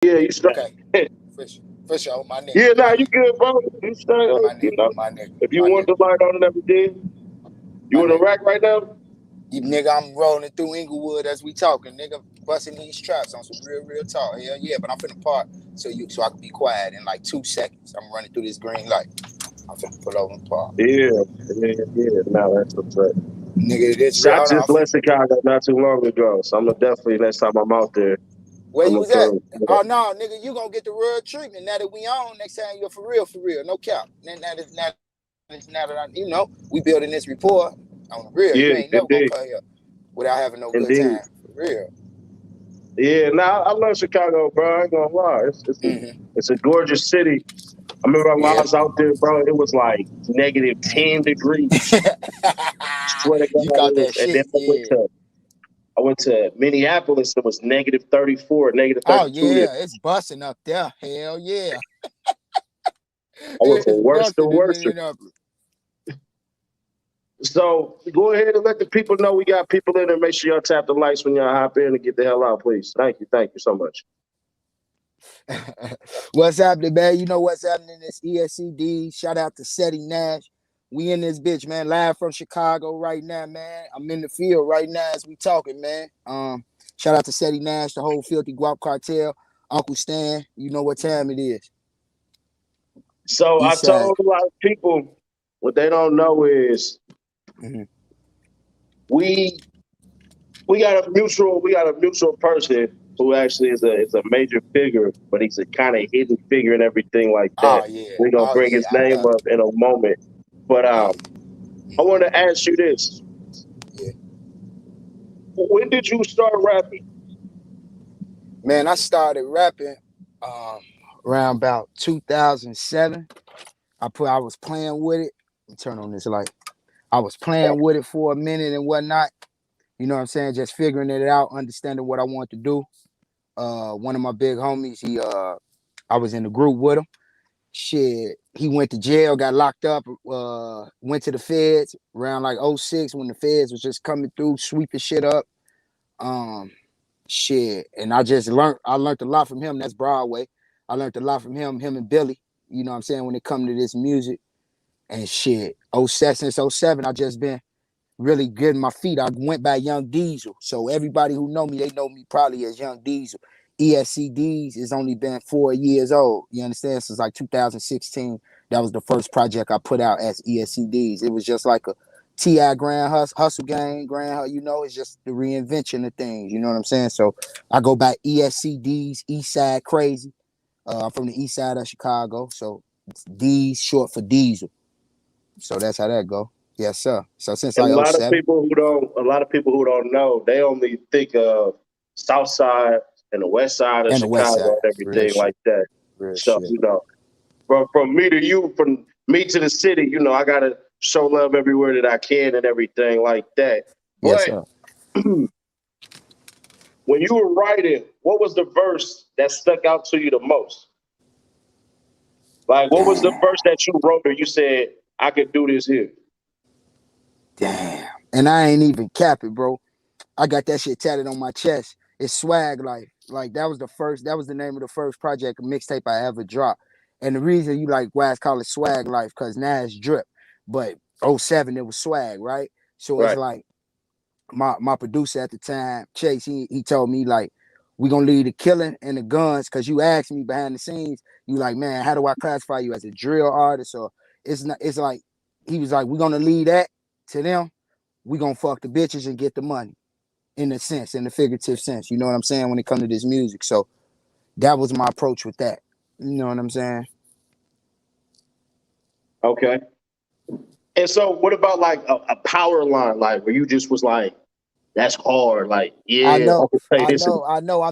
Yeah, you start. Okay, for sure, my nigga, Yeah, nah, my you nigga, good, bro. You start, my you nigga, know. my nigga, If you my want nigga, the light on and everything, my you in nigga. Iraq right now? You nigga, I'm rolling through Inglewood as we talking, nigga, busting these traps on some real talk. Hell yeah, but I'm finna park so I can be quiet in like 2 seconds. I'm running through this green light. I'm finna pull over and park. Yeah. No, that's what's up. Nigga, this So real. I Hold on, just left Chicago not too long ago, so I'm gonna definitely next time I'm out there, where I'm you gonna was at? come. Oh no, nigga, you gonna get the real treatment now that we on. Next time you're for real, no cap. Now that we building this rapport on the real. You Yeah, ain't never gonna indeed, come here without having no good indeed. time. For real. Yeah, nah, I love Chicago, bro. I ain't gonna lie. Mm-hmm. It's a gorgeous city. I remember when I Yeah. was out there, bro. It was like negative Mm. 10 degrees. Swear to God, You caught it was. that And then shit, yeah. I went to Minneapolis. It was negative 34, negative Oh 32 there. yeah, it's busting up there. Hell yeah. I went from It's worst to busting in worst. Minneapolis. So go ahead and let the people know we got people in there. Make sure y'all tap the lights when y'all hop in and get the hell out, please. Thank you so much. What's happening, man? You know what's happening? It's ESC DEEZ. Shout out to Seti Nash. We in this bitch, man. Live from Chicago right now, man. I'm in the field right now as we talking, man. Shout out to Seti Nash, the whole filthy Guap Cartel, Uncle Stan. You know what time it is. So I East side. told a lot of people what they don't know is Mm-hmm. we we got a mutual person who actually is a major figure, but he's a kind of hidden figure and everything like that. Oh yeah. We're gonna Oh bring yeah. his name up in a moment. But Yeah. I want to ask you this: Yeah. when did you start rapping? Man, I started rapping um around about 2007. I was playing with it. Let me turn on this light. I was playing with it for a minute and whatnot. You know what I'm saying? Just figuring it out, understanding what I want to do. One of my big homies, I was in the group with him. Shit, he went to jail, got locked up, went to the feds around like '06 when the feds was just coming through, sweeping shit up. Um, shit. And I learned a lot from him. That's Broadway. I learned a lot from him and Billy. You know what I'm saying? When it come to this music and shit. Since '07, I just been really getting my feet. I went by Young Diesel. So everybody who know me, they know me probably as Young Diesel. ESC DEEZ has only been 4 years old. You understand? Since like 2016, that was the first project I put out as ESC DEEZ. It was just like a T.I. Grand Hustle Gang, it's just the reinvention of things. You know what I'm saying? So I go by ESC DEEZ, East Side Crazy. I'm from the east side of Chicago. So it's DEEZ short for Diesel. So that's how that go. Yes, sir. So since And like '07. a lot of people who don't know, they only think of South Side and the West Side of And the West Side. Chicago and Real everything shit. like that. Real So shit. from me to you, from me to the city, I gotta show love everywhere that I can and everything like that. Yes, But sir. when you were writing, what was the verse that stuck out to you the most? Like, what was the Damn. verse that you wrote or you said, I could do this here? Damn. And I ain't even capping, bro. I got that shit tatted on my chest. It's Swag Life. Like that was the name of the first project mixtape I ever dropped. And the reason you like why it's called it Swag Life, because now it's drip. But '07 it was swag, right? So it's Right. like my producer at the time, Chase, he told me like, we gonna leave the killing and the guns, cause you asked me behind the scenes, you like, man, how do I classify you as a drill artist? Or it's not, it's like he was like, we gonna leave that to them, we gonna fuck the bitches and get the money in the sense, in the figurative sense. You know what I'm saying? When it comes to this music. So that was my approach with that. You know what I'm saying? Okay. And so what about like a power line, like where you just was like, that's hard. Like, I yeah, I know, can say this. I know.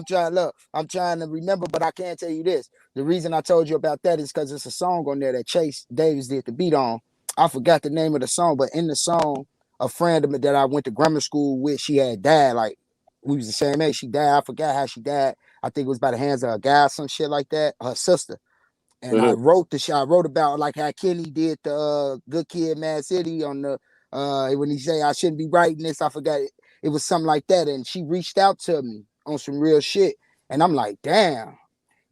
I'm trying to remember, but I can't tell you this. The reason I told you about that is because it's a song on there that Chase Davis did the beat on. I forgot the name of the song, but in the song, a friend of mine that I went to grammar school with, she had died. Like we was the same age. She died. I forgot how she died. I think it was by the hands of a guy, some shit like that. Her sister. And I Mhm. wrote the shit. I wrote about like how Kenny did the Good Kid, Mad City on the when he say I shouldn't be writing this. I forgot it. It was something like that. And she reached out to me on some real shit. And I'm like, damn.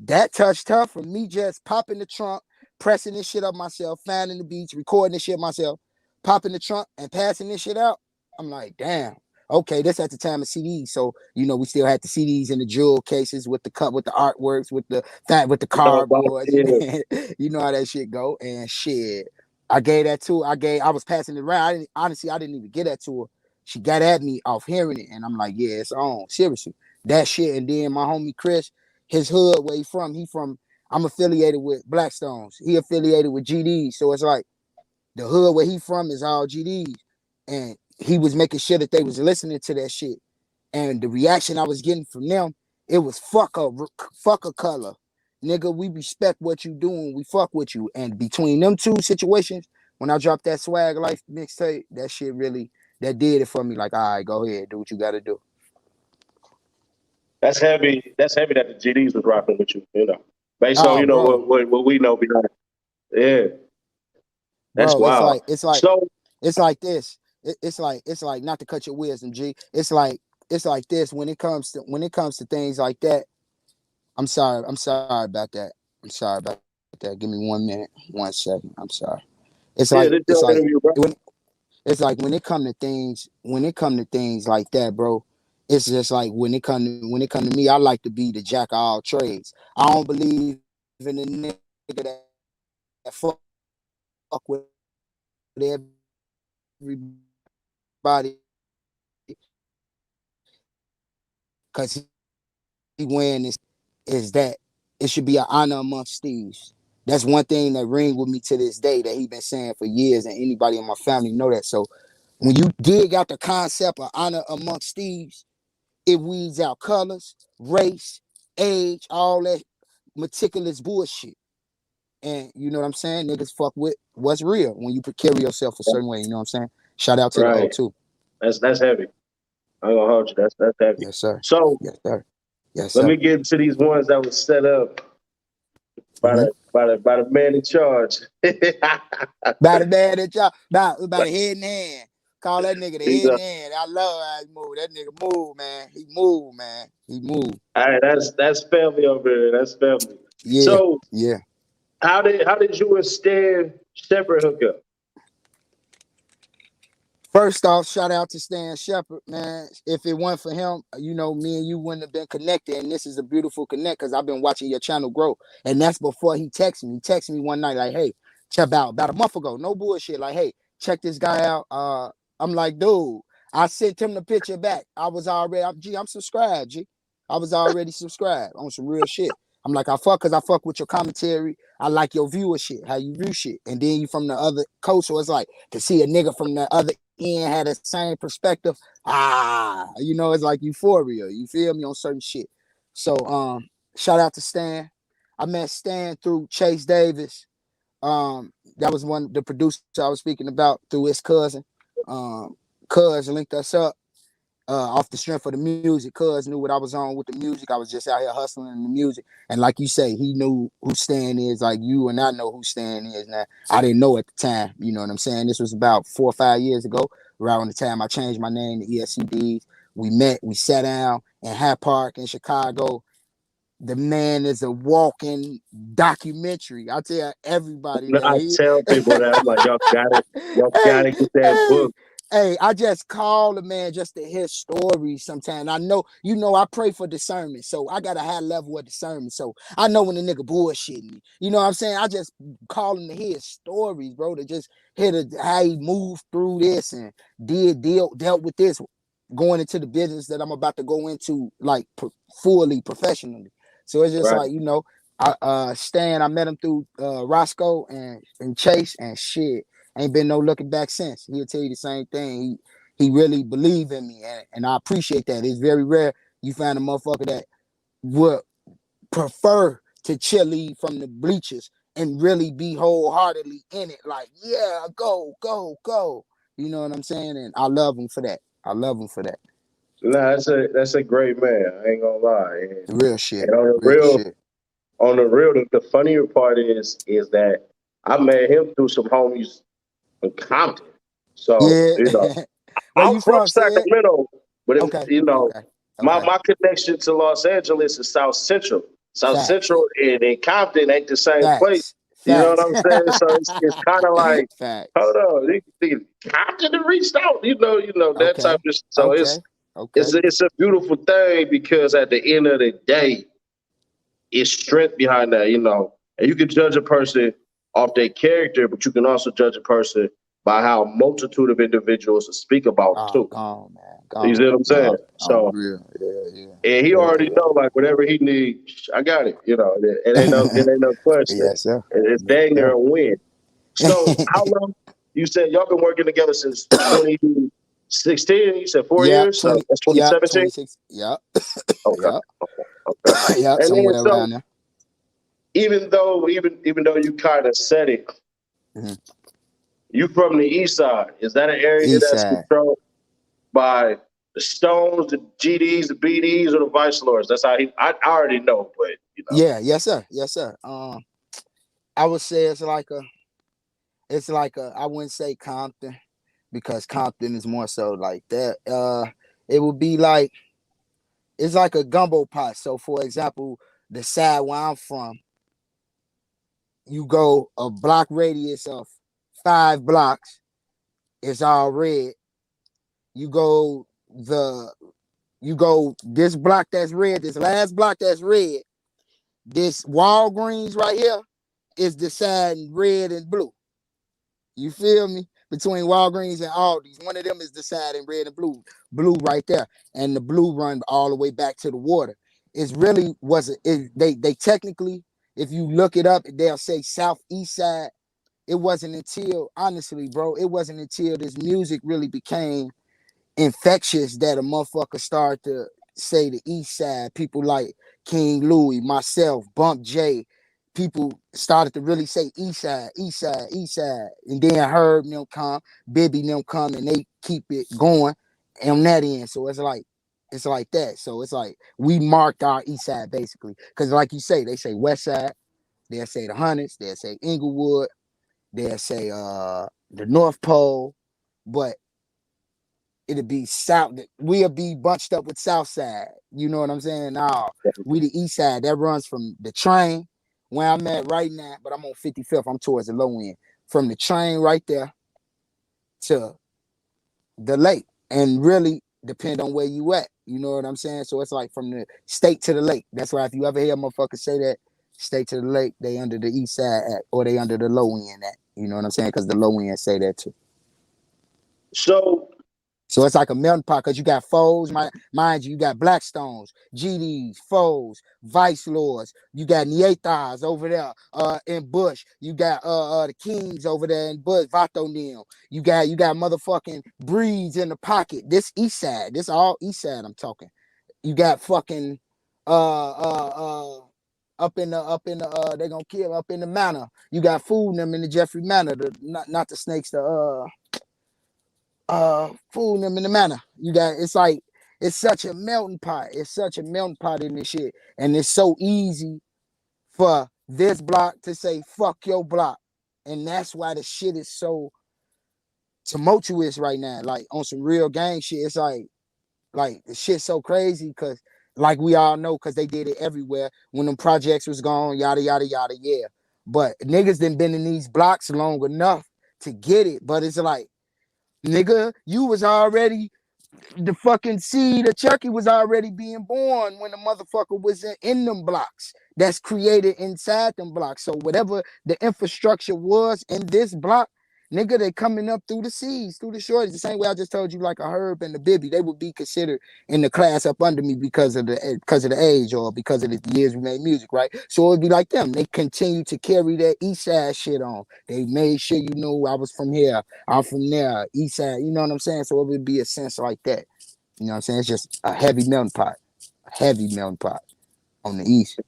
That touched her from me just popping the trunk, pressing this shit up myself, finding the beats, recording this shit myself, popping the trunk and passing this shit out. I'm like, damn. Okay, this at the time of CDs, so we still had the CDs in the jewel cases with the cup, with the artworks, with the cardboards. Yeah. You know how that shit go. And shit, I gave that to her. I was passing it around. I didn't even get that to her. She got at me off hearing it, and I'm like, yeah, it's on. Seriously, that shit. And then my homie Chris, his hood, where he from. I'm affiliated with Blackstones. He affiliated with GDs, so it's like the hood where he from is all GDs, and he was making sure that they was listening to that shit. And the reaction I was getting from them, it was fuck a color, nigga. We respect what you doing. We fuck with you. And between them two situations, when I dropped that Swag Life mixtape, that shit really that did it for me. Like, all right, go ahead, do what you got to do. That's heavy. That's heavy that the GDs was rocking with you. Based on bro. what we know behind. Yeah, that's Bro, wild. So it's like this. It's like not to cut your wisdom, G. It's like this when it comes to things like that. I'm sorry about that. Give me 1 minute, 1 second. I'm sorry. It's yeah, like this your interview, bro. when it come to things like that, bro. It's just like when it come to me, I like to be the jack of all trades. I don't believe in a nigga that fuck with everybody because he wearing this is that it should be an honor amongst thieves. That's one thing that ring with me to this day that he been saying for years, and anybody in my family know that. So when you dig out the concept of honor amongst thieves, it weeds out colors, race, age, all that meticulous bullshit. And you know what I'm saying? Niggas fuck with what's real when you carry yourself a certain way. You know what I'm saying? Shout out to the O2. That's heavy. I'm gonna hold you. That's heavy. Yes, sir. So yes, sir. Yes, let sir. me get into these ones that was set up by the man in charge. By the man in charge, by the head and hand. Call that nigga the head and hand. I love how he move. That nigga move, man. He move, man. He move. All right, that's family over there. That's family. Yeah. So yeah. How did you and Stan Shepard hook up? First off, shout out to Stan Shepard, man. If it weren't for him, me and you wouldn't have been connected. And this is a beautiful connect because I've been watching your channel grow. And that's before he texted me. He texted me one night like, hey, check out about a month ago. No bullshit. Like, hey, check this guy out. I'm like, dude, I sent him the picture back. I was already, I'm subscribed, G. I was already subscribed on some real shit. I'm like, I fuck with your commentary. I like your viewership, how you view shit. And then you from the other coast, so it's like to see a nigga from the other end had the same perspective. It's like euphoria. You feel me on certain shit. So shout out to Stan. I met Stan through Chase Davis. That was the producer I was speaking about through his cousin. Cuz linked us up. Off the strength of the music, cuz knew what I was on with the music. I was just out here hustling in the music. And like you say, he knew who Stan is, like you and I know who Stan is now. I didn't know at the time, you know what I'm saying? This was about 4 or 5 years ago, around the time I changed my name to ESC DEEZ. We met, we sat down in Hyde Park in Chicago. The man is a walking documentary. I tell everybody that. I tell people that. I'm like, y'all gotta get that book. Hey, I just call the man just to hear stories sometimes. I know, I pray for discernment. So I got a high level of discernment. So I know when the nigga bullshitting me. You know what I'm saying? I just call him to hear stories, bro, to just hear how he moved through this and dealt with this going into the business that I'm about to go into, like fully professionally. So it's just like, Stan, I met him through Roscoe and Chase, and shit. Ain't been no looking back since. He'll tell you the same thing. He really believed in me, and I appreciate that. It's very rare you find a motherfucker that would prefer to cheerlead from the bleachers and really be wholeheartedly in it. Like, yeah, go. You know what I'm saying? And I love him for that. Nah, that's a great man. I ain't gonna lie. Real shit. And on the real, the funnier part is that I met him through some homies in Compton. So, I'm from Sacramento, but my connection to Los Angeles is South Central. South Facts. Central and Compton ain't the same place. Facts. You know what Facts. I'm saying? So it's kind of like, Facts. hold on, Compton reached out. You know that type Okay. of. So Okay. Okay. it's a beautiful thing because at the end of the day, it's strength behind that. And you can judge a person off their character, but you can also judge a person by how a multitude of individuals speak about them Oh, too. gone, man. You see Gone. what I'm saying? On So, real. Yeah, and he yeah. already know like whatever he needs, I got it. It ain't no question. Yes, sir. It's Yes, dang near sir. a win. So, how long? You said y'all been working together since 2016. You said 4 Yep, years, so 20, that's yep, 2017. 26. Yep, Okay, yep, okay. yep, And then somewhere so around there. even though you kind of said it, Hmm. you from the east side. Is that an area East that's side. controlled by the Stones, the GDs, the BDs, or the Vice Lords? That's how I already know, but Yeah, yes, sir. Yes, sir. I would say it's like a I wouldn't say Compton because Compton is more so like that. It would be like it's like a gumbo pot. So for example, the side where I'm from, you go a block radius of 5 blocks, it's all red. You go the you go this block that's red, this last block that's red, this Walgreens right here is deciding red and blue. You feel me? Between Walgreens and Aldi's, one of them is deciding red and blue. Blue right there, and the blue run all the way back to the water. It's really wasn't. They technically, if you look it up, they'll say southeast side. It wasn't until honestly, bro, it wasn't until this music really became infectious that a motherfucker started to say the east side. People like King Louis, myself, Bump J. People started to really say east side, east side, east side. And then Herb and them come, Bibby and them come, and they keep it going on that end. So it's like that. So it's like we marked our east side basically. Because like you say, they say west side, they'll say the Hundreds, they'll say Inglewood, they'll say the North Pole, but it'll be south. We'll be bunched up with south side. You know what I'm saying? Now we the east side. That runs from the train where I'm at right now, but I'm on 55th. I'm towards the low end. From the train right there to the lake. And really depend on where you at. You know what I'm saying? So it's like from the state to the lake. That's why if you ever hear a motherfucker say that, state to the lake, they under the east side at, or they under the low end at. You know what I'm saying? Because the low end say that too. so So it's like a melting pot because you got foes, mind you, you got Blackstones, GDs, foes, Vice Lords, you got Nietas over there in Bush, you got the Kings over there in Bush, Vato Neal, you got motherfucking Breeds in the pocket. This east side, this all east side I'm talking. You got fucking up in the they gonna kill up in the manor. You got food them in the Jeffrey Manor, not the snakes, the fooling them in the manner. You got it's like it's such a melting pot. It's such a melting pot in this shit. And it's so easy for this block to say fuck your block. And that's why the shit is so tumultuous right now. Like on some real gang shit. It's like the shit's so crazy because like we all know, because they did it everywhere when them projects was gone, yada yada yada, yeah. But niggas done been in these blocks long enough to get it. But it's like, nigga, you was already the fucking seed of Chucky was already being born when the motherfucker was in them blocks that's created inside them blocks. So whatever the infrastructure was in this block, nigga, they coming up through the seas, through the shores. The same way I just told you, like a Herb and the Bibby, they would be considered in the class up under me because of the age or because of the years we made music, right? So it'd be like them. They continue to carry that east side shit on. They made sure you know I was from here, I'm from there, east side. You know what I'm saying? So it would be a sense like that. You know what I'm saying? It's just a heavy melting pot, on the east.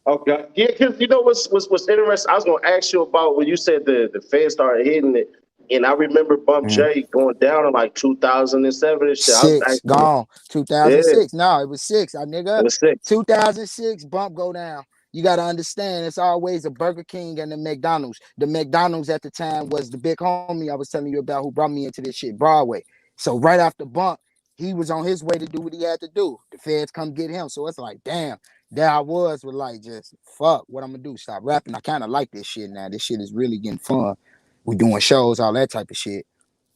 okay, yeah, because you know what's interesting. I was gonna ask you about when you said the Fed started hitting it, and I remember Bump Mhm. J going down in like 2007 and shit. I was Six actually, gone. yeah, 2006. No, it was six. it Nigga. was 6. 2006. Bump go down. You gotta understand. It's always a Burger King and the McDonald's. The McDonald's at the time was the big homie I was telling you about who brought me into this shit, Broadway. So right after Bump, he was on his way to do what he had to do. The feds come get him. So it's like, damn. there I was with like just fuck what I'm gonna do. Stop rapping. I kind of like this shit now. This shit is really getting fun. We doing shows, all that type of shit.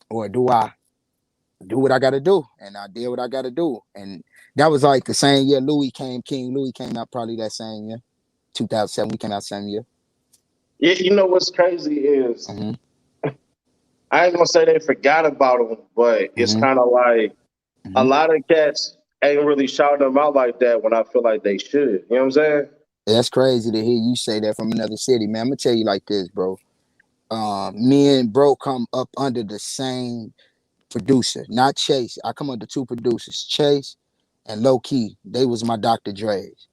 Or do I do what I gotta do? And I did what I gotta do. And that was like the same year King Louis came out probably that same year. 2007, we came out same year. Yeah, you know what's crazy is Mm-hmm. I ain't gonna say they forgot about him, but it's Mm-hmm. kind of like a Mm-hmm. lot of cats ain't really shouting them out like that when I feel like they should. You know what I'm saying? That's crazy to hear you say that from another city, man. I'm gonna tell you like this, bro. Me and bro come up under the same producer, not Chase. I come under two producers, Chase and Low Key. They was my Dr. Dre's.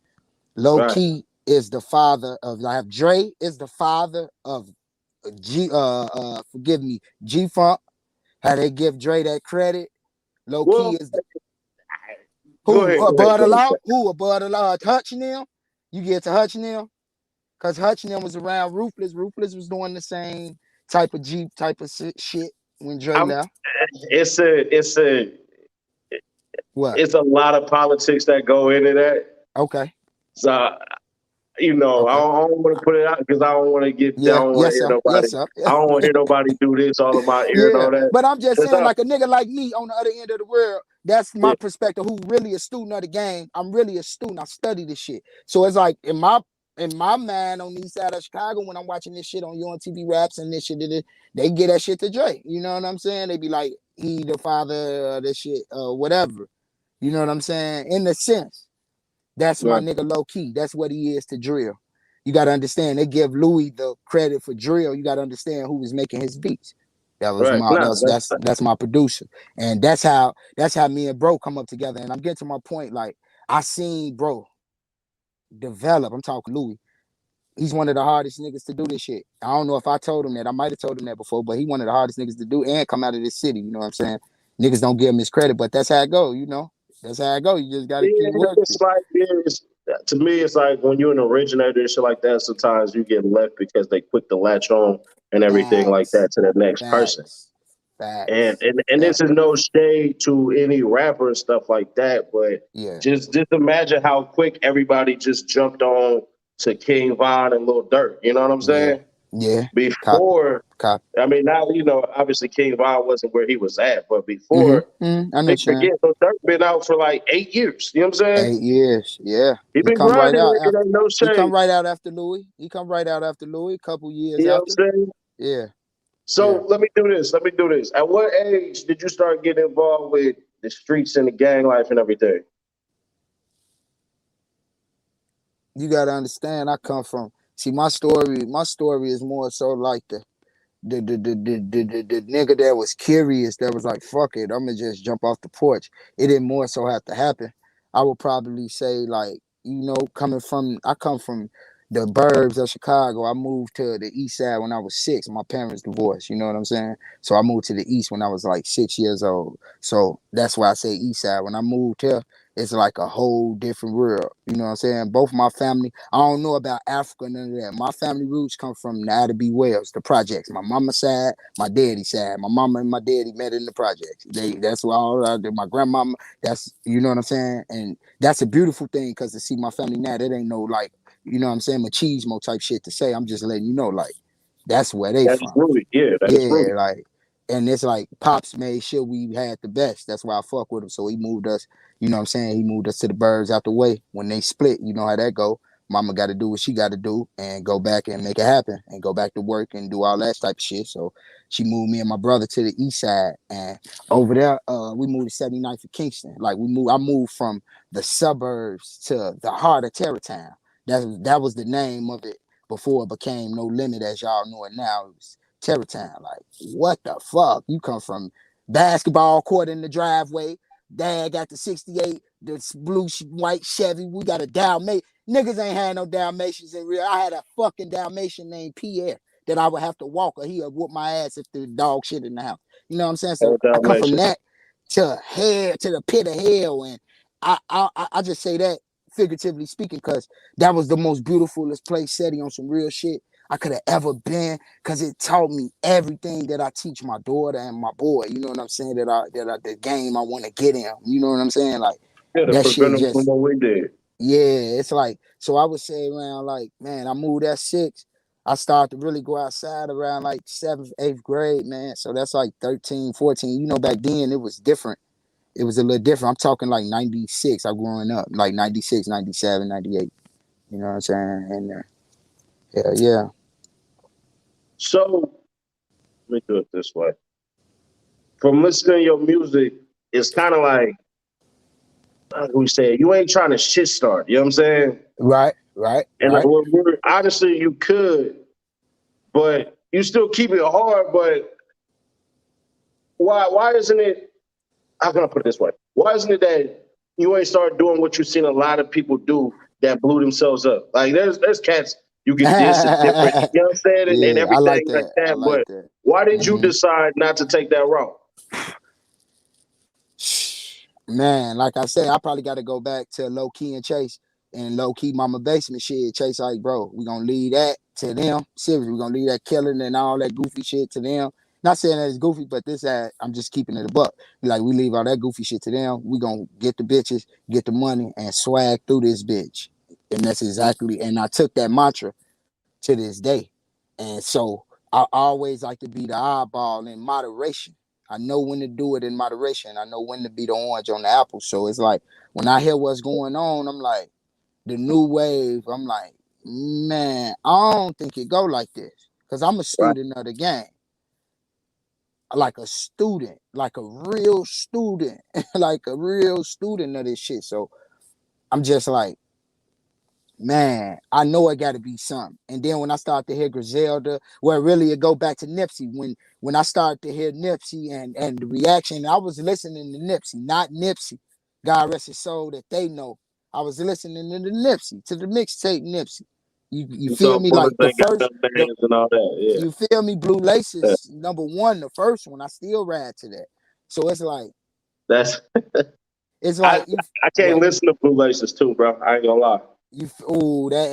Low Right. Key is the father of. I have Dre is the father of forgive me, G Funk. How they give Dre that credit. Low Key Well, is the go who ahead, go ahead, above go the law, ahead. who above the law, Hutch and them. You get to Hutch and them. Cause Hutch and them was around Ruthless. Ruthless was doing the same type of Jeep type of shit when Dre I'm. left. What? It's a lot of politics that go into that. Okay. So I Okay. don't want to put it out because I don't want to get. I Yeah. don't want to Yes, hear sir. nobody. Yes, sir. I don't want to hear nobody do this all in my ear and Yeah. all that. But I'm just Cause saying, like a nigga like me on the other end of the world, that's my yeah, perspective. Who really a student of the game? I'm really a student. I study this shit. So it's like in my mind on the east side of Chicago, when I'm watching this shit on TV raps and this shit, they get that shit to Dre. You know what I'm saying? They be like, he the father of this shit, whatever. You know what I'm saying? In the sense, that's my right, nigga Low Key. That's what he is to Drill. You got to understand. They give Louis the credit for Drill. You got to understand who was making his beats. That was right. my Nah, that's my producer, and that's how me and bro come up together. And I'm getting to my point. Like I seen bro develop. I'm talking Louis. He's one of the hardest niggas to do this shit. I don't know if I told him that. I might have told him that before, but he one of the hardest niggas to do and come out of this city. You know what I'm saying? Niggas don't give him his credit, but that's how it go. You know, that's how it go. You just got to keep yeah, working. to me, it's like when you're an originator and shit like that. Sometimes you get left because they quick to latch on and everything like Facts, that to the next person. facts, And facts, and and this is facts. no shade to any rapper and stuff like that, but Yeah, just imagine how quick everybody just jumped on to King Von and Lil Durk. You know what I'm yeah, saying? yeah. Copy, Before, copy. I mean, now obviously King Von wasn't where he was at, but before, Mm-hmm. I know they what you're saying. forget Lil Durk been out for like 8 years. You know what I'm saying? 8 years. Yeah, He he been come right grinding out like it after. ain't no He come shade. right out after Louis. He come right out after Louis. A couple years You know what after. I'm saying? Yeah, yeah. So let me do this. Let me do this. At what age did you start getting involved with the streets and the gang life and everything? You gotta understand. I come from. See, my story. My story is more so like the nigga that was curious, that was like, fuck it, I'm gonna just jump off the porch. It didn't more so have to happen. I would probably say, like, I come from the burbs of Chicago. I moved to the east side when I was 6. My parents divorced, you know what I'm saying? So I moved to the east when I was like 6 years old. So that's why I say east side. When I moved here, it's like a whole different world. You know what I'm saying? Both my family, I don't know about Africa, none of that. My family roots come from the Ida Wells, the projects. My mama side, my daddy side. My mama and my daddy met in the projects. That's why all I did. My grandmama, that's, you know what I'm saying? And that's a beautiful thing, because to see my family now, that ain't no like, you know what I'm saying, machismo type shit to say. I'm just letting you know, like, that's where they That's from. rooted. Yeah, that's Yeah, rooted. like, and it's like Pops made sure we had the best. That's why I fuck with him. So he moved us, you know what I'm saying? He moved us to the birds out the way. When they split, you know how that go. Mama got to do what she got to do and go back and make it happen and go back to work and do all that type of shit. So she moved me and my brother to the east side, and over there, we moved to 79th for Kingston. Like I moved from the suburbs to the heart of Terrytown. That was the name of it before it became No Limit as y'all know it now. It was Terrytown. Like, what the fuck? You come from basketball court in the driveway. Dad got the 68, the blue white Chevy. We got a Dalmatian. Niggas ain't had no Dalmatians in real. I had a fucking Dalmatian named Pierre that I would have to walk, or he would whoop my ass if the dog shit in the house. You know what I'm saying? So No I come from Dalmatian. that to hell, to the pit of hell. And I just say that figuratively speaking, because that was the most beautifulest place, setting on some real shit I could have ever been, because it taught me everything that I teach my daughter and my boy. You know what I'm saying? The game I want to get in. You know what I'm saying? Like, Yeah, to that prevent shit them from just, what we did. Yeah, it's like, so I would say around like, man, I moved at 6. I started to really go outside around like 7th, 8th grade, man. So that's like 13, 14. You know, back then it was different. It was a little different. I'm talking like 96. I growing up, like 96, 97, 98. You know what I'm saying? And yeah. So let me do it this way. From listening to your music, it's kind of like we say, you ain't trying to shit start. You know what I'm saying? Right. And honestly, you could, but you still keep it hard. But why isn't it? How can I put it this way? Why isn't it that you ain't start doing what you've seen a lot of people do that blew themselves up? Like there's cats you can diss and different, you know what I'm saying, and Yeah, I like everything like that. I that. like But that. why did you decide not to take that route? Man, like I said, I probably got to go back to Low Key and Chase and Low Key Mama Basement shit. Chase, like, bro, we gonna leave that to them. Seriously, we gonna leave that killing and all that goofy shit to them. Not saying that it's goofy, but I'm just keeping it a buck. Like, we leave all that goofy shit to them. We gonna get the bitches, get the money, and swag through this bitch. And that's exactly. And I took that mantra to this day. And so I always like to be the oddball in moderation. I know when to do it in moderation. I know when to be the orange on the apple. So it's like when I hear what's going on, I'm like, the new wave, I'm like, man, I don't think it go like this. Because I'm a Right. student of the game. Like a student, like a real student, like a real student of this shit. So I'm just like, man, I know it got to be something. And then when I start to hear Griselda, well, really it go back to Nipsey. When I started to hear Nipsey and the reaction, I was listening to Nipsey, not Nipsey. God rest his soul that they know. I was listening to the Nipsey, to the mixtape Nipsey. You You feel saw me? Like bullets the ain't got first, no names and all that. Yeah. you feel me? Blue Yeah. Laces, #1, the first one. I still ride to that. So That's it's I like you I can't what listen to Blue Laces too, bro. I ain't gonna lie. that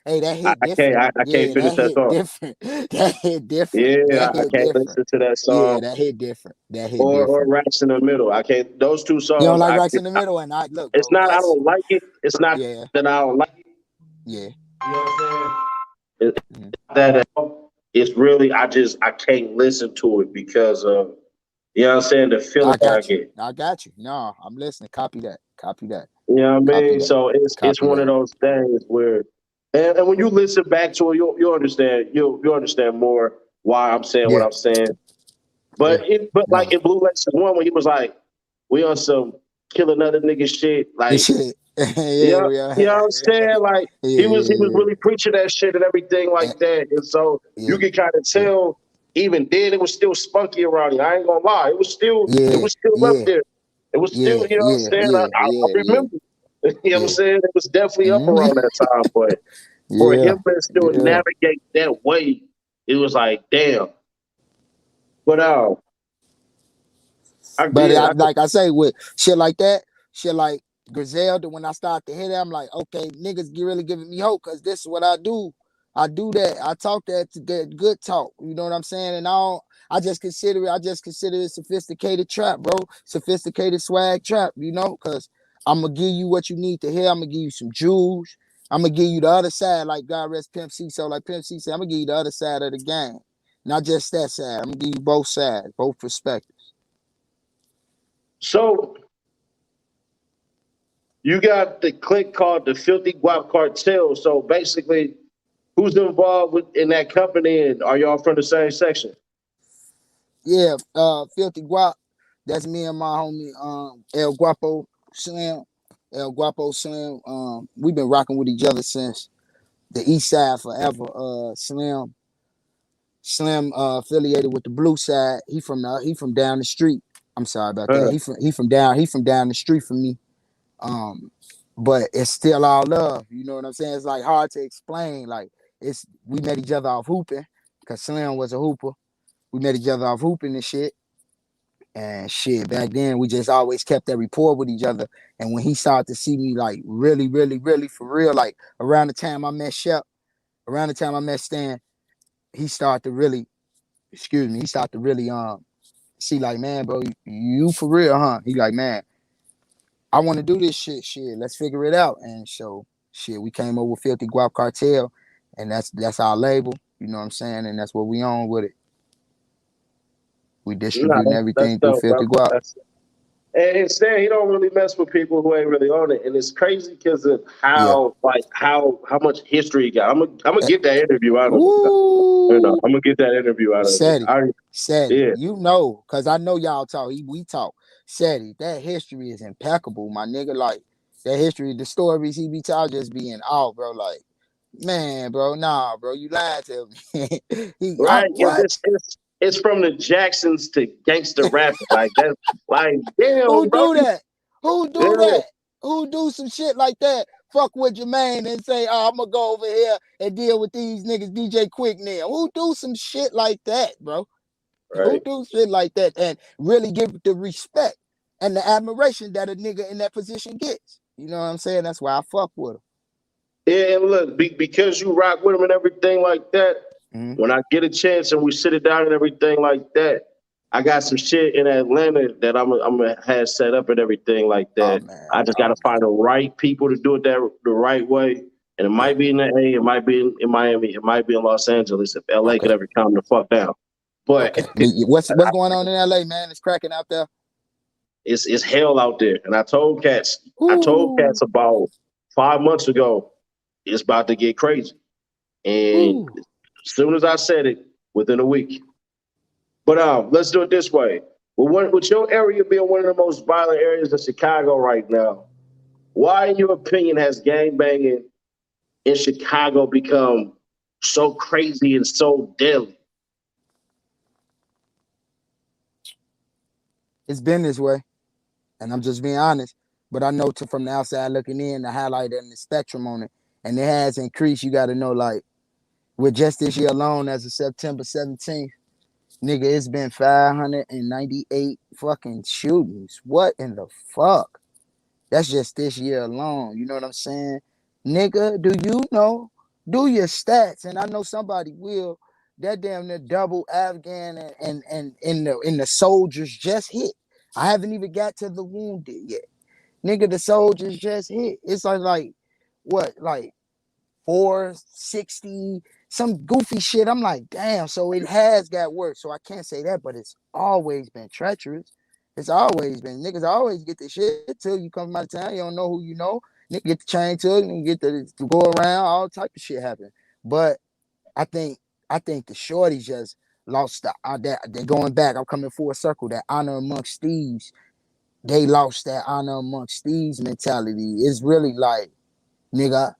hey that hit I can't different. I can't Yeah, finish that that hit song. different. That hit different. Yeah, That I hit can't different. listen to that Yeah, song that hit different. That hit or different. Rats in the Middle. I can't. Those two You don't songs. like Racks in the Middle, and I look, It's bro. not. I That's don't like it. It's not yeah, that I don't like it. yeah. You know what I'm saying? It's Mhm. not that at all. It's really I can't listen to it because of you know what I'm saying, the feeling I that I got you. get. I got you. No, I'm listening. Copy that. Copy that. You know what I Copy mean? that. So it's Copy one of that. those things where and when you listen back to it, you'll understand you'll understand more why I'm saying what Yeah, I'm saying. yeah. But like No. in Blue Laces one when he was like, we on some kill another nigga shit, This like shit. Yeah, yeah, we are. you know what I'm saying? Like he was Yeah, really preaching that shit and everything yeah, like that. And so yeah, you can kind of yeah, tell even then it was still spunky around here. I ain't gonna lie. It yeah, was still up yeah, there. It was still, yeah, you know what I'm yeah, saying? I, yeah, I, I yeah, yeah, remember. You know what I'm yeah. saying? It was definitely up Mhm. around that time. But for Yeah, him to still yeah. navigate that way, it was like, damn. But I But did. I like I say, with shit like that, shit like Griselda, when I start to hear that, I'm like, okay, niggas really giving me hope because this is what I do. I do that. I talk that to get good talk. You know what I'm saying? And I just consider it sophisticated trap, bro. Sophisticated swag trap, because I'm gonna give you what you need to hear. I'm gonna give you some jewels. I'm gonna give you the other side, like God rest Pimp C. So like Pimp C said, I'm gonna give you the other side of the game. Not just that side. I'm gonna give you both sides, both perspectives. so you got the clique called the Filthy Guap Cartel. So basically, who's involved in that company, and are y'all from the same section? Yeah, Filthy Guap. That's me and my homie El Guapo Slim. El Guapo Slim. We've been rocking with each other since the East Side forever. Slim affiliated with the Blue Side. He from down the street. I'm sorry about that. Uh, He from down the street from me. Um, but it's still all love. You know what I'm saying? It's like hard to explain. Like we met each other off hooping because Slim was a hooper. We met each other off hooping and shit. And shit, back then we just always kept that rapport with each other. And when he started to see me like really, really, really for real, like around the time I met Shep, around the time I met Stan, he started to really, he started to really see like, man, bro, you for real, huh? He like, man, I want to do this shit. Shit, let's figure it out. And so shit, we came over with Filthy Guap Cartel, and that's our label. You know what I'm saying? And that's what we own with it. We Nah, distributing that's everything through dope, bro. Filthy Guap. And instead, he don't really mess with people who ain't really on it, and it's crazy because of Yeah. how much history he got. I'm gonna get that interview out of him. You know, Ooh. I'm gonna get that interview out of him. Said Yeah, you know, cause I know y'all talk. We talk. Said that history is impeccable, my nigga. Like that history, the stories he be telling, just be in awe, bro. Like, man, bro, nah, bro, you lied to me. right. What? It's from the Jacksons to gangster rapping. Like that. Like Who damn, bro. do that? Who do Yeah, that? Who do some shit like that? Fuck with Jermaine and say, oh, I'm gonna go over here and deal with these niggas, DJ Quick now. Who do some shit like that, bro? Who right. do shit like that and really give the respect and the admiration that a nigga in that position gets? You know what I'm saying? That's why I fuck with him. Yeah, and look, because you rock with him and everything like that. Mm-hmm. When I get a chance and we sit it down and everything like that, I got some shit in Atlanta that I'm gonna have set up and everything like Oh that. man. I just gotta find the right people to do it the right way. And it might be in the A, it might be in Miami, it might be in Los Angeles if LA could Okay. ever calm the fuck down. But Okay. What's going on in LA, man? It's cracking out there. it's hell out there. And I told Ooh. cats about 5 months ago, it's about to get crazy. And Ooh. as soon as I said it, within a week. But let's do it this way. With your area being one of the most violent areas of Chicago right now, why, in your opinion, has gangbanging in Chicago become so crazy and so deadly? It's been this way. And I'm just being honest. But I know from the outside looking in, the highlight and the spectrum on it. And it has increased. You gotta know, like, with just this year alone, as of September 17th, nigga, it's been 598 fucking shootings. What in the fuck? That's just this year alone. You know what I'm saying? Nigga, do you know? Do your stats. And I know somebody will. That damn near double Afghan and in the soldiers just hit. I haven't even got to the wounded yet. Nigga, the soldiers just hit. It's like what, like 460, some goofy shit. I'm like, damn, so it has got worse. So I can't say that, but it's always been treacherous. It's always been. Niggas always get the shit till you come out of town. You don't know who you know. Nigga get the chain took and get to go around. All type of shit happen. But I think the shorties just lost that. They're going back. I'm coming full circle. That honor amongst thieves. They lost that honor amongst thieves mentality. It's really like, nigga,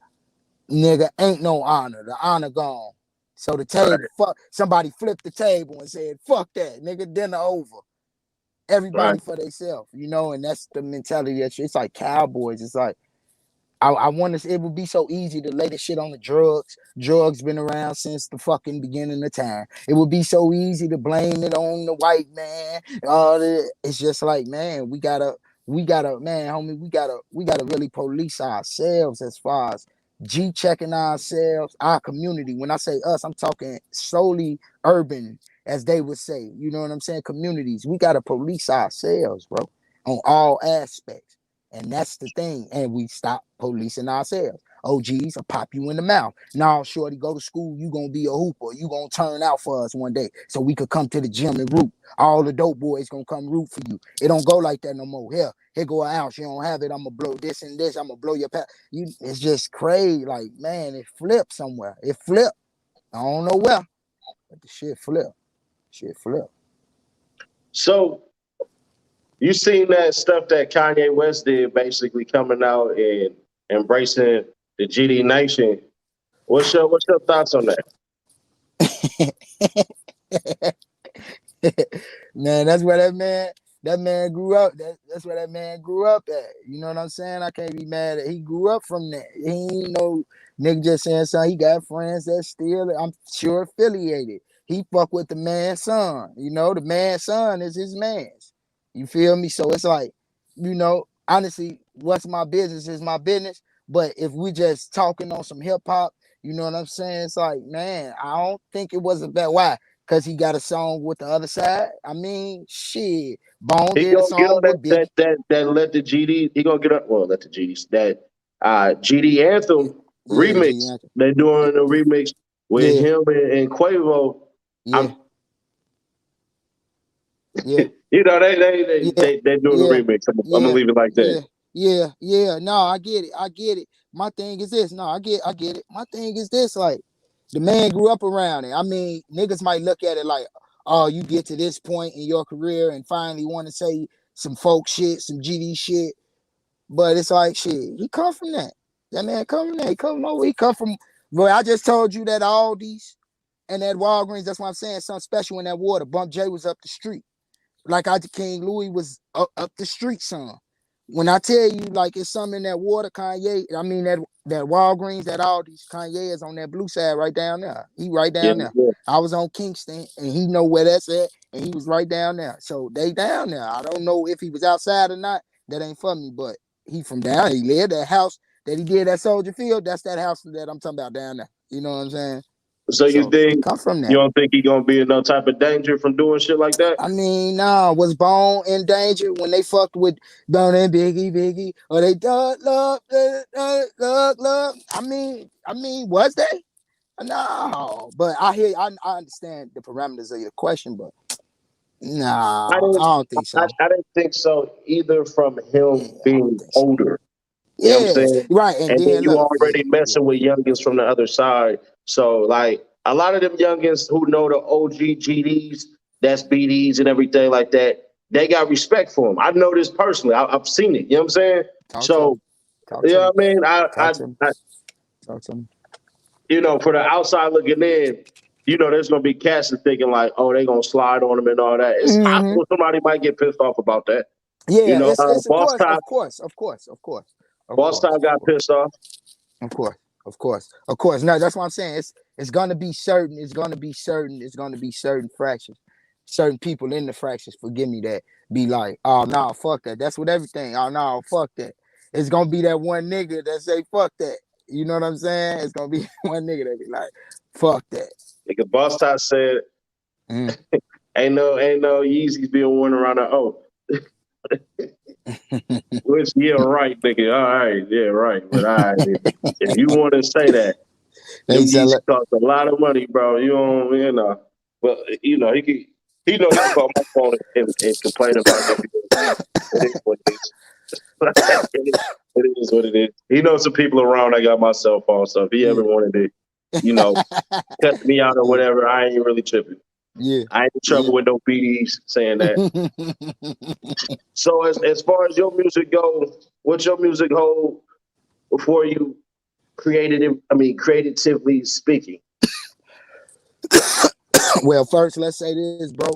ain't no honor. The honor gone. So the table, Right, fuck, somebody flipped the table and said, fuck that, nigga, dinner over. right. Everybody for themselves, you know, and that's the mentality that it's like cowboys. It's like, I want to, it would be so easy to lay the shit on the drugs. Drugs been around since the fucking beginning of time. It would be so easy to blame it on the white man. It's just like, man, man, homie, we gotta really police ourselves as far as checking ourselves, our community. When I say us, I'm talking solely urban, as they would say. You know what I'm saying? Communities. We gotta police ourselves, bro, on all aspects. And that's the thing. And we stop policing ourselves. Oh, geez, I'll pop you in the mouth. Now, shorty, go to school. You going to be a hooper. You going to turn out for us one day so we could come to the gym and root. All the dope boys going to come root for you. It don't go like that no more. Here go an ounce. You don't have it. I'm going to blow this and this. I'm going to blow your pack. It's just crazy. Like, man, it flipped somewhere. It flipped. I don't know where, but the shit flipped. So you seen that stuff that Kanye West did, basically coming out and embracing the GD Nation. What's your thoughts on that? Man, that's where that man grew up. That's where that man grew up at. You know what I'm saying? I can't be mad at. He grew up from that. He ain't no nigga just saying something. He got friends that still, I'm sure, affiliated. He fuck with the man's son. You know, the man's son is his man's. You feel me? So it's like, you know, honestly, what's my business is my business. But if we just talking on some hip hop, you know what I'm saying? It's like, man, I don't think it was a bad. Why? because he got a song with the other side. I mean, shit. Bone He did a gonna get on song with Biggie. that let the GD. He gonna get up. Well, let the GDs that GD anthem Yeah, G. remix. They're doing a remix with Yeah, him and Quavo. yeah, I'm, yeah, you know, yeah, they doing a yeah, remix. I'm gonna yeah, leave it like that. yeah, yeah. No, I get it. I get it. My thing is this. No, I get it. My thing is this. Like, the man grew up around it. I mean, niggas might look at it like, oh, you get to this point in your career and finally want to say some folk shit, some GD shit. But it's like, shit, he come from that. That man come from that. He come over. He come from, boy, I just told you that Aldi's and that Walgreens, that's what I'm saying, something special in that water. Bump J was up the street. Like King Louis was up the street, son. When I tell you, like, it's something in that water, Kanye, I mean, that Walgreens, that Aldi's, Kanye is on that blue side right down there. He right Yeah, down there. yeah. I was on Kingston, and he know where that's at, and he was right down there. So they down there. I don't know if he was outside or not. That ain't for me, but he from down. He lived that house that he did at Soldier Field. That's that house that I'm talking about down there. You know what I'm saying? So you So he think come from you that. don't think he gonna be in no type of danger from doing shit like that? I mean, nah, was Bone in danger when they fucked with Bone and Biggie, or they love. I mean, was they? No, but I understand the parameters of your question, but I nah, I didn't. don't think so. I didn't think so either. From Yeah, him I don't being think so. older, you know what I'm Yeah, saying? right, and And then then you look, already yeah. messing with youngins from the other side. So like a lot of them youngins who know the OG GDs, that's BDs and everything like that, they got respect for him. I know this personally. I've seen it. You know what I'm saying? Talk to me, So talk you to know me, what I mean? talk to me, talk to me. You know, for the outside looking in, you know, there's gonna be cats that's thinking like, oh, they gonna slide on him and all that. It's Mm-hmm. possible somebody might get pissed off about that. You Yeah, know, it's of Boss course, Top, of course, of course, of course, of Boss course, Top of got course. pissed off. Of course, of course, of course. No, that's what I'm saying. It's gonna be certain. It's gonna be certain. It's gonna be certain fractions, certain people in the fractions. Forgive me that be like, oh no, fuck that. That's what everything. Oh no, fuck that. It's gonna be that one nigga that say fuck that. You know what I'm saying? It's gonna be one nigga that be like, fuck that. Nigga, Boss Top said, Mm. ain't no Yeezys being worn around the O. Which yeah, right, nigga. All right, yeah, right. But all right, if you want to say that, They them sell Yeezys it. cost a lot of money, bro. You know. But you know, he know he can call my phone and complain about that because it is what it is. It is what it is. He knows some people around. I got my cell phone, so if he Yeah. ever wanted to, you know, cut me out or Yeah. whatever, I ain't really tripping. Yeah. I ain't in Yeah. trouble with no BDs saying that. So as far as your music goes, what's your music hold before you created it? I mean, creatively speaking. Well, first, let's say this, bro.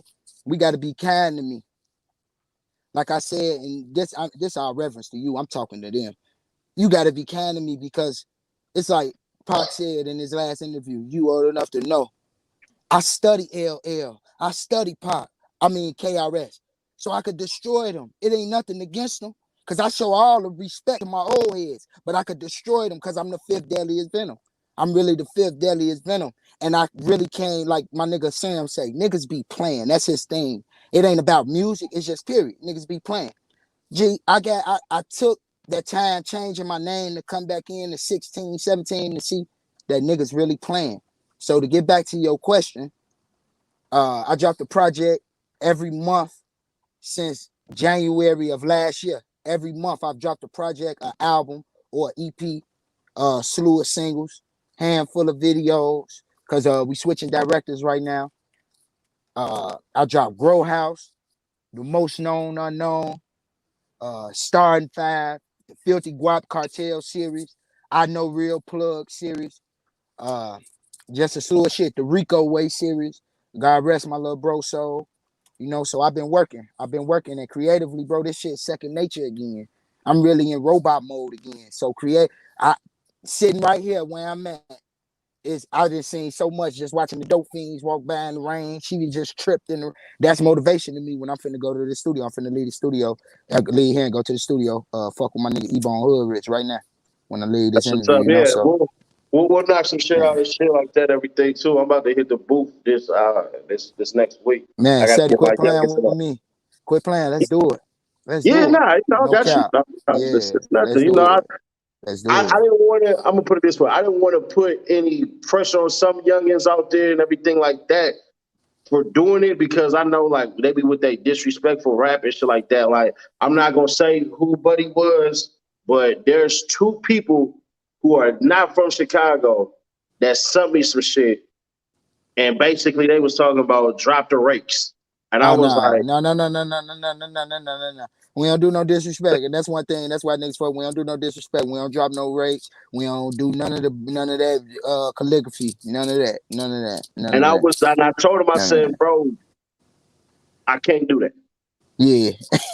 We got to be kind to me. Like I said, and this our reference to you. I'm talking to them. You got to be kind to me because it's like Pac said in his last interview. You old enough to know. I study LL. I study Pac. I mean KRS. So I could destroy them. It ain't nothing against them. Cause I show all the respect to my old heads, but I could destroy them because I'm the fifth deadliest venom. I'm really the fifth deadliest venom. And I really can't, like my nigga Sam say, niggas be playing. That's his thing. It ain't about music, it's just period. Niggas be playing. I took that time changing my name to come back in at 16, 17 to see that niggas really playing. So to get back to your question, I dropped a project every month since January of last year. Every month I've dropped a project, an album or EP, slew of singles, handful of videos, because we switching directors right now. I dropped Grow House, The Most Known Unknown, Starting Five, the Filthy Guap Cartel series, I Know Real Plug series, uh, just a slew of shit, the Rico Way series. God rest my little bro soul. You know, so I've been working. And creatively, bro, this shit's second nature again. I'm really in robot mode again. So I sitting right here where I'm at is I just seen so much just watching the dope fiends walk by in the rain. She was just tripped in the that's motivation to me when I'm finna go to the studio. I'm finna leave the studio. I could leave here and go to the studio. Fuck with my nigga Ebon Hood Rich right now. When I leave this That's what's interview, up. you know. Yeah, So well, We'll knock some shit Man, out of shit like that, everything too. I'm about to hit the booth this next week. man, I got to Sadie, get my quit playing youngest with up. me. Quit playing. Let's do it. Let's Yeah, do it. nah, I No got you. cap. No, Yeah, it's nothing. let's You know, do I, it. Let's do I, it. I didn't want to. I'm gonna put it this way. I didn't want to put any pressure on some youngins out there and everything like that for doing it because I know like they be with their disrespectful rap and shit like that. Like I'm not gonna say who Buddy was, but there's two people who are not from Chicago that sent me some shit, and basically they was talking about drop the rakes, and I Oh was no, like, no, no, no, no, no, no, no, no, no, no, no, no. We don't do no disrespect, and that's one thing. That's why niggas fuck. We don't do no disrespect. We don't drop no rates. We don't do none of that calligraphy. None of that. None of that. None and of that. I told him, I None of said, that. bro, I can't do that. Yeah.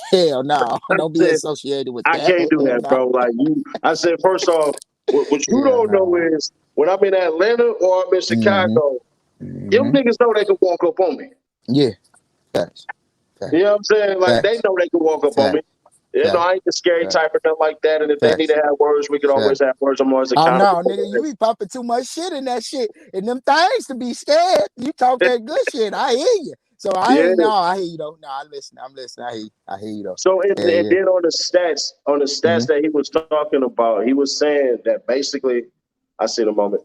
Hell no. I Don't be said, associated with I that. can't do Hell that, no. bro. Like you, I said, first off, what you Hell don't know no. is when I'm in Atlanta or I'm in Mm-hmm. Chicago, them Mm-hmm. niggas know they can walk up on me. Yeah. Facts. You Facts. know what I'm saying? Like they Facts. know they can walk up on me. Facts. You know, Facts. I ain't the scary Facts. type or nothing like that. And if they need Facts. to have words, we can always Facts. have words. I'm always Oh accountable no, for nigga, you it. be pumping too much shit in that shit. And them things to be scared. You talk that good shit. I hear you. So Yeah. I hear you though. No, I'm listening. I hear you though. So Yeah, and yeah. then on the stats Mm-hmm. that he was talking about, he was saying that basically, I see in a moment,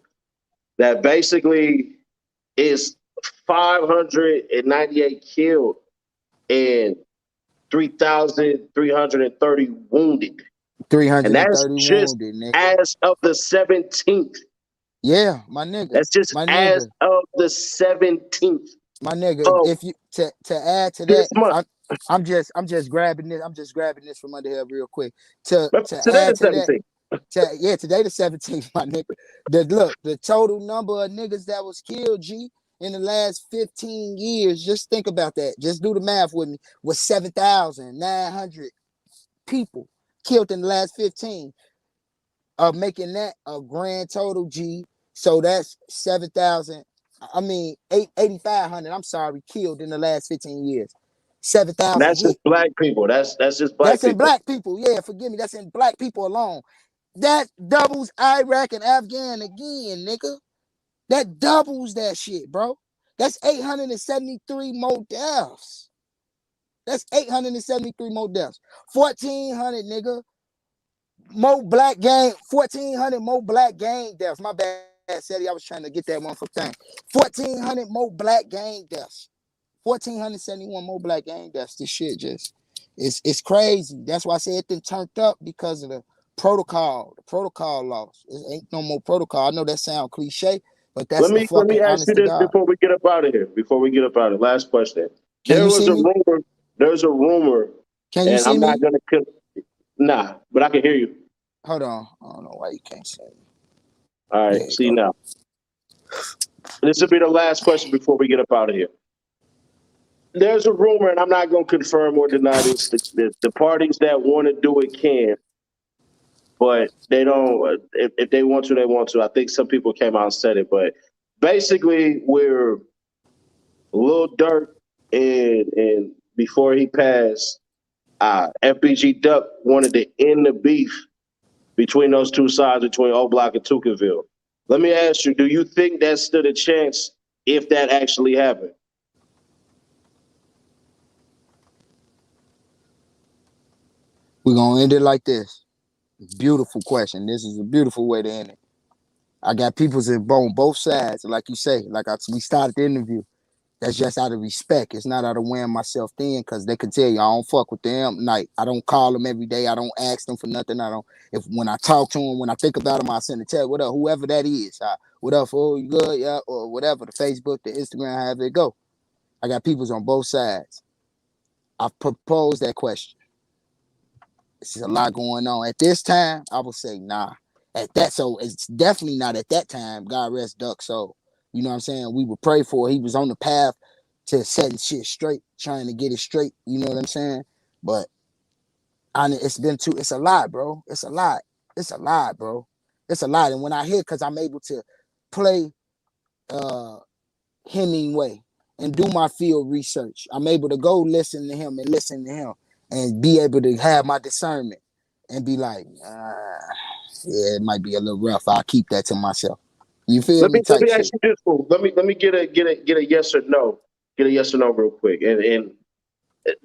that basically is 598 killed and 3,330 wounded. And that's 330 just wounded, nigga. as of the 17th. Yeah, my nigga. That's just My as nigga. of the 17th My nigga. of If you to add to this that, month. I'm just grabbing this. I'm just grabbing this from under here real quick. To Today add the to that, 17th. today the 17th, my nigga. The total number of niggas that was killed, G, in the last 15 years, just think about that. Just do the math with me, was 7,900 people killed in the last 15, making that a grand total, G. So that's 7,000, I mean, 8,500, I'm sorry, killed in the last 15 years. And 7,000 that's just hit. black people. That's just black That's in people. black people. Yeah, forgive me. That's in black people alone. That doubles Iraq and Afghan again, nigga. That doubles that shit, bro. That's 873 more deaths. That's 873 more deaths. 1,400, nigga. More black gang, 1,400 more black gang deaths. My bad, Sadie. I was trying to get that one for thing. 1,400 more black gang deaths. 1,471 more black gang deaths. This shit just, it's crazy. That's why I say it been turned up because of the protocol laws. It ain't no more protocol. I know that sound cliche, but that's the Let me fucking ask you honest to this God. before we get up out of here. Before we get up out of here, last question. Can you see A me? rumor. There's a rumor, Can you and see I'm not me? gonna. Nah, but I can hear you. Hold on. I don't know why you can't see me. All There right. you See go. now. This will be the last question before we get up out of here. There's a rumor, and I'm not going to confirm or deny this. The parties that want to do it can, but they don't. If they want to, they want to. I think some people came out and said it, but basically, we're Lil Durk and before he passed, FBG Duck wanted to end the beef between those two sides, between O Block and Tuckerville. Let me ask you: do you think that stood a chance if that actually happened? We're gonna end it like this. Beautiful question. This is a beautiful way to end it. I got people's in both sides, like you say, we started the interview. That's just out of respect. It's not out of wearing myself thin, because they can tell you I don't fuck with them. Like, I don't call them every day. I don't ask them for nothing. I don't. If when I talk to them, when I think about them, I send a text. What up, whoever that is. What up, oh, you good? Yeah, or whatever. The Facebook, the Instagram, however it go. I got people's on both sides. I proposed that question. This is a lot going on. At this time, I would say nah. So it's definitely not at that time. God rest Duck soul. You know what I'm saying? We would pray for. He was on the path to setting shit straight, trying to get it straight. You know what I'm saying? But it's been too. It's a lot, bro. It's a lot. It's a lot, bro. It's a lot. And when I hear, because I'm able to play Hemingway and do my field research, I'm able to go listen to him and be able to have my discernment and be like, yeah, it might be a little rough. I'll keep that to myself. You feel Let me? me Type ask shit. you this, fool. Let me get a yes or no. Get a yes or no real quick. And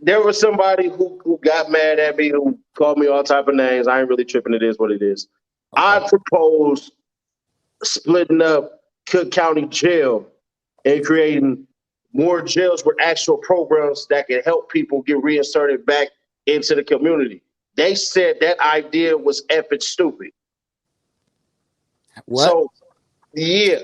there was somebody who got mad at me, who called me all type of names. I ain't really tripping. It is what it is. Okay. I propose splitting up Cook County Jail and creating more jails with actual programs that can help people get reinserted back into the community. They said that idea was effing stupid. What? So yeah,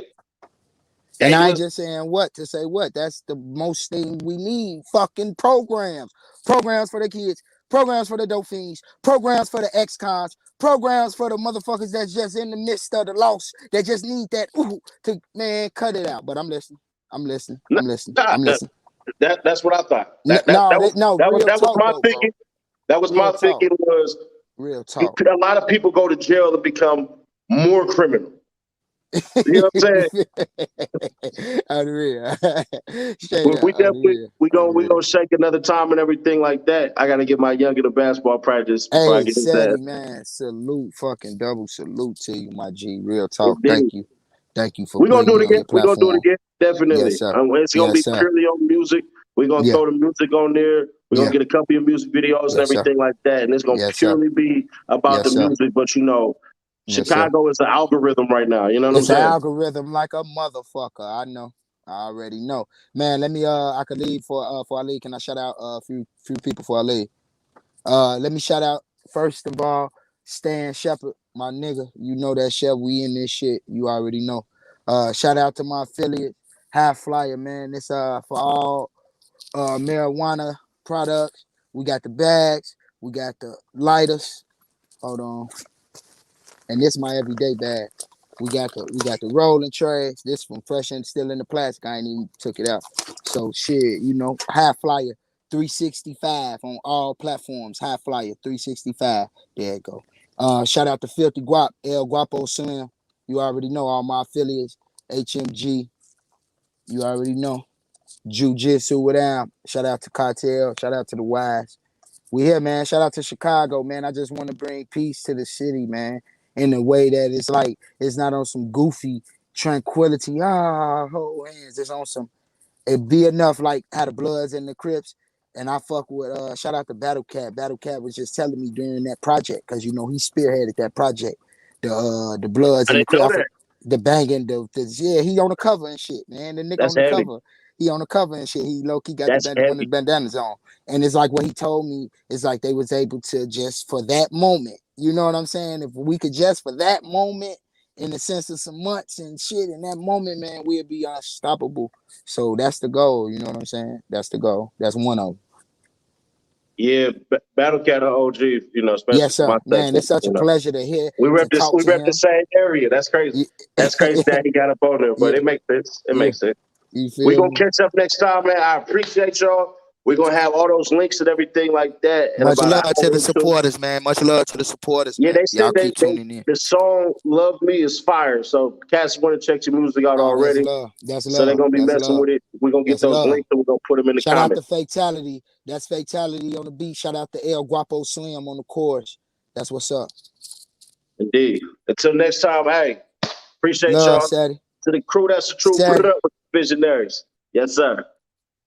And they I ain't was just saying what to say what. That's the most thing we need. Fucking programs. Programs for the kids. Programs for the dope fiends. Programs for the ex-cons. Programs for the motherfuckers that's just in the midst of the loss. That just need that ooh to man cut it out. But I'm listening. I'm listening. nah, I'm listening. I'm listening. that's what I thought. No, real That was talk my though, thinking. bro. That was Real my talk. thinking was Real talk. a lot of people go to jail to become more criminal. You know what I'm saying? Unreal. Straight up. We definitely Unreal. we Unreal. gonna shake another time and everything like that. I gotta get my youngin to basketball practice before I Hey, get his ass. Seti, man, salute, fucking double salute to you, my G. Real talk. Indeed. Thank you. Thank you for We're gonna putting do me it on again. your We're gonna do it platform. again. Yes, Definitely. sir. It's gonna Yes, be sir. purely on music. We're gonna Yeah. throw the music on there. We're gonna Yeah. get a couple of music videos and Yes, sir. everything like that. And it's gonna Yes, sir. purely be about the Yes, sir. music. But Yes, sir. Chicago is the algorithm right now. You know what I'm It's an saying? algorithm like a motherfucker. I know. I already know. Man, let me I could leave for I leave. Can I shout out a few people for I leave? Let me shout out first of all, Stan Shepherd, my nigga. You know that chef. We in this shit. You already know. Shout out to my affiliate, High Flyer, man. This for all marijuana products. We got the bags, we got the lighters. Hold on. And this my everyday bag. We got the rolling trays. This from fresh and still in the plastic. I ain't even took it out. So shit, High Flyer 365 on all platforms. High Flyer 365. There it go. Shout out to Filthy Guap, El Guapo Slim. You already know all my affiliates. HMG. You already know. Jiu-Jitsu without. Shout out to Cartel. Shout out to the Wise. We here, man. Shout out to Chicago, man. I just want to bring peace to the city, man, in a way that it's like it's not on some goofy tranquility. Hold hands. It's on some. It be enough like how the Bloods and the Crips. And I fuck with shout out to Battle Cat. Battle Cat was just telling me during that project because he spearheaded that project. The Bloods I and the didn't know Crips. that. The banging, yeah, he on the cover and shit, man. The nigga on That's the heavy. cover. He on the cover and shit. He low key got That's one of the heavy. bandanas on. And it's like what he told me is like they was able to just for that moment. You know what I'm saying? If we could just for that moment, in the sense of some months and shit, in that moment, man, we'd be unstoppable. So that's the goal. You know what I'm saying? That's the goal. That's one of them. Yeah, Battle Cat or OG, especially Yes, for sir. my Man, section. it's such a pleasure to hear to talk We to rep the him. same area. That's crazy. That's crazy that he got up on there, but Yeah, it makes sense. It yeah. makes sense. You We're feel gonna me? catch up next time, man. I appreciate y'all. We're gonna have all those links and everything like that in Much about an love to hour the or two. supporters, man. Much love to the supporters, Yeah, man. they Y'all said keep tuning in. the song "Love Me" is fire. So cats want to check your music out Oh, that's already. love. That's So they're love. gonna be That's messing love. with it. We're gonna get That's those love. links and we're gonna put them in the Shout out to comments. Fatality. That's Fatality on the beat. Shout out to El Guapo Slim on the chorus. That's what's up. Indeed. Until next time, hey, appreciate Love, y'all. Sadie. To the crew that's the truth, put it Sadie. up with the visionaries. Yes, sir.